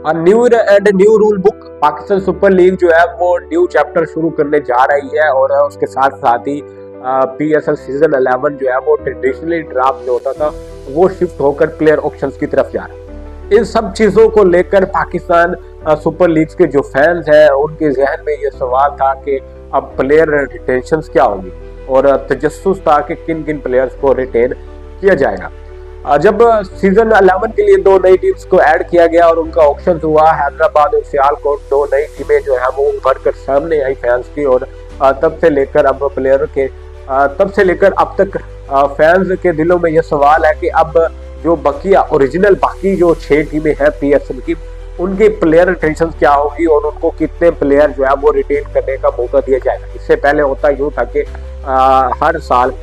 New and new rule book Pakistan super league जो है वो न्यू चैप्टर शुरू करने जा रही है और उसके साथ साथ ही PSL सीजन 11 जो है वो ट्रेडिशनली ड्राफ्ट जो होता था वो शिफ्ट होकर प्लेयर ऑप्शंस की तरफ जा रहा है। इन सब चीजों को लेकर पाकिस्तान सुपर लीग के जो फैंस हैं उनके जहन में ये सवाल था कि अब प्लेयर रिटेंशन क्या होगी और तजस्सुस था कि किन किन प्लेयर्स को रिटेन किया जाएगा। जब सीजन 11 के लिए दो नई टीम्स को ऐड किया गया और उनका ऑक्शन हुआ, हैदराबाद और सियालकोट दो नई टीमें जो है वो उभर कर सामने आई फैंस की और तब से लेकर अब तक फैंस के दिलों में यह सवाल है कि अब जो बाकी जो 6 टीमें हैं PSL की, उनके प्लेयर रिटेंशन क्या होगी और उनको कितने प्लेयर जो है वो रिटेन करने का मौका दिया जाएगा। इससे पहले होता यूँ था कि हर साल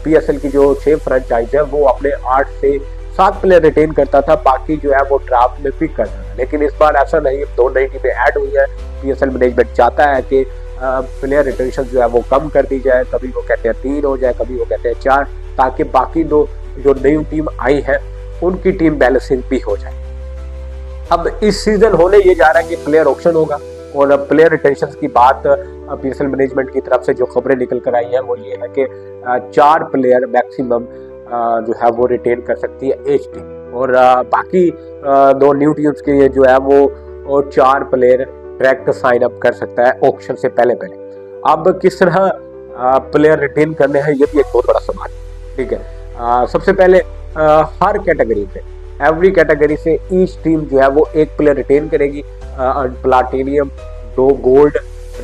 PSL की जो 6 फ्रेंचाइज है वो अपने 8 से 7 प्लेयर रिटेन करता था, बाकी जो है वो ड्राफ्ट में पिक करता था। लेकिन इस बार ऐसा नहीं, 2 नई टीमें ऐड हुई है। PSL मैनेजमेंट चाहता है कि प्लेयर रिटेंशन जो है वो कम कर दी जाए, कभी वो कहते हैं 3 हो जाए, कभी वो कहते हैं 4, ताकि बाकी दो जो नई टीम आई है उनकी टीम बैलेंसिंग भी हो जाए। अब इस सीजन होने ये जा रहा है कि प्लेयर ऑक्शन होगा और प्लेयर रिटेंशन की बात PSL मैनेजमेंट की तरफ से जो खबरें निकल कर आई है वो ये है कि 4 प्लेयर मैक्सिमम जो है वो रिटेन कर सकती है एच टीम और बाकी 2 न्यू टीम्स के लिए जो है वो 4 प्लेयर डायरेक्ट साइन अप कर सकता है ऑक्शन से पहले। अब किस तरह प्लेयर रिटेन करने हैं ये भी एक बहुत बड़ा सवाल है। ठीक है, सबसे पहले हर कैटेगरी पे एवरी कैटेगरी से ईच टीम जो है वो एक प्लेयर रिटेन करेगी। प्लाटिनियम, 2 गोल्ड,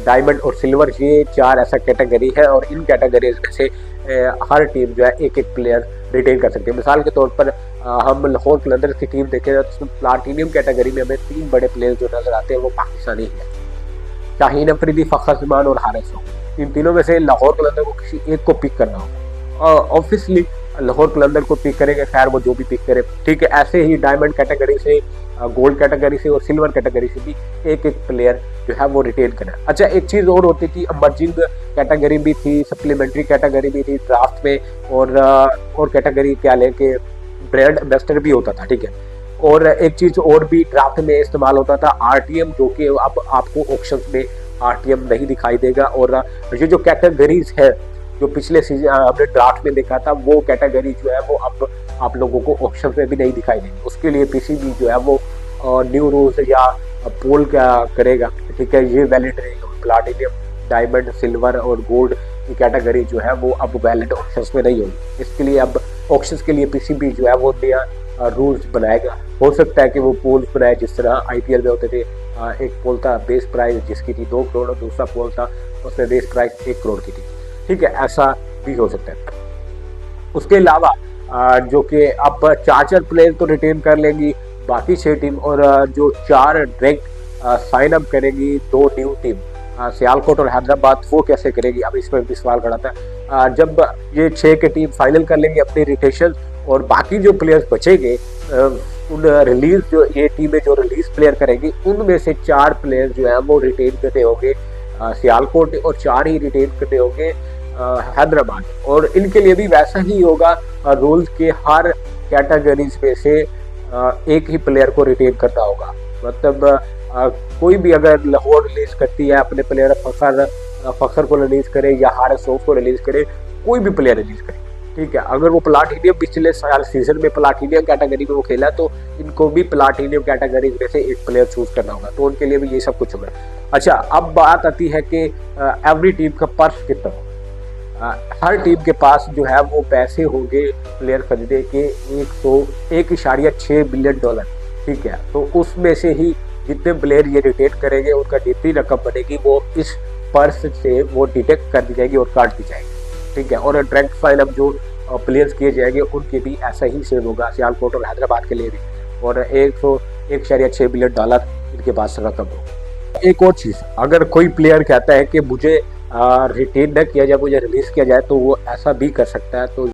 डायमंड और सिल्वर, ये 4 ऐसा कैटेगरी है और इन कैटेगरीज में से हर टीम जो है एक प्लेयर रिटेन कर सकती है। मिसाल के तौर पर हम लाहौर कलंदर्स की टीम देखें तो प्लाटिनियम कैटेगरी में हमें 3 बड़े प्लेयर जो नजर आते हैं वो पाकिस्तानी हैं, शाहीन अफरीदी, फ़खर जमान और हारिस रऊफ। इन तीनों में से लाहौर कलंदर को किसी एक को पिक करना होगा और ऑब्वियसली लाहौर कलंदर को पिक करेंगे, खैर वो जो भी पिक करे। ठीक है, ऐसे ही डायमंड कैटेगरी से, गोल्ड कैटेगरी से और सिल्वर कैटेगरी से भी एक प्लेयर जो है वो रिटेन करना। अच्छा, एक चीज़ और होती थी, इमर्जिंग कैटेगरी भी थी, सप्लीमेंट्री कैटेगरी भी थी ड्राफ्ट में और कैटेगरी क्या लेके ब्रांड एम्बेसडर भी होता था। ठीक है, और एक चीज़ और भी ड्राफ्ट में इस्तेमाल होता था RTM, जो कि अब आपको ऑक्शन में RTM नहीं दिखाई देगा। और ये जो कैटेगरीज है जो पिछले सीजन हमने ड्राफ्ट में देखा था वो कैटेगरी जो है वो अब आप लोगों को ऑप्शन में भी नहीं दिखाई देगी। उसके लिए PCB जो है वो न्यू रूल्स या पोल क्या करेगा। ठीक है, ये वैलिड रहेगा। प्लाटिनियम, डायमंड, सिल्वर और गोल्ड की कैटेगरी जो है वो अब वैलिड ऑप्शंस में नहीं होगी। इसके लिए अब ऑप्शंस के लिए PCB जो है वो नया रूल्स बनाएगा। हो सकता है कि वो पोल्स बनाए जिस तरह IPL में होते थे। एक पोल था बेस प्राइस जिसकी थी 2 करोड़ और दूसरा पोल था उसमें बेस प्राइस 1 करोड़ की थी। ठीक है, ऐसा भी हो सकता है। उसके अलावा जो कि अब 4 प्लेयर तो रिटेन कर लेंगी बाकी 6 टीम और जो 4 डायरेक्ट साइन अप करेगी 2 न्यू टीम सियालकोट और हैदराबाद, वो कैसे करेगी? अब इस पर भी सवाल खड़ा था। जब ये 6 के टीम फाइनल कर लेंगे अपनी रिटेशन और बाकी जो प्लेयर्स बचेंगे उन रिलीज जो ये टीमें जो रिलीज प्लेयर करेंगी उनमें से 4 प्लेयर जो है वो रिटेन करने होंगे सियालकोट और 4 ही रिटेन करने होंगे हैदराबाद। और इनके लिए भी वैसा ही होगा रूल्स के हर कैटेगरीज में से एक ही प्लेयर को रिटेन करना होगा। मतलब कोई भी अगर लाहौर रिलीज करती है अपने प्लेयर फखर को रिलीज करे या हारिस रऊफ को रिलीज करे, कोई भी प्लेयर रिलीज करे। ठीक है, अगर वो प्लाटिनियम पिछले साल सीजन में प्लाटिनियम कैटेगरी में वो खेला तो इनको भी प्लाटिनियम कैटेगरी में से एक प्लेयर चूज करना होगा, तो उनके लिए भी ये सब कुछ होगा। अच्छा, अब बात आती है कि एवरी टीम का पर्स कितना होगा। हर टीम के पास जो है वो पैसे होंगे प्लेयर खरीदने के 101.6 बिलियन डॉलर। ठीक है, तो उसमें से ही जितने प्लेयर ये रिटेन करेंगे उनका जितनी रकम बनेगी वो इस पर्स से वो डिटेक्ट कर दी जाएगी और काट दी जाएगी। ठीक है, और डायरेक्ट फाइन अप जो प्लेयर्स किए जाएंगे उनके भी ऐसा ही सेम होगा सियालकोट और हैदराबाद के लिए भी, और 101.6 बिलियन डॉलर इनके पास रकम होगा। एक और चीज़, अगर कोई प्लेयर कहता है कि मुझे रिटेन न किया जाए, मुझे रिलीज किया जाए, तो वो ऐसा भी कर सकता है। तो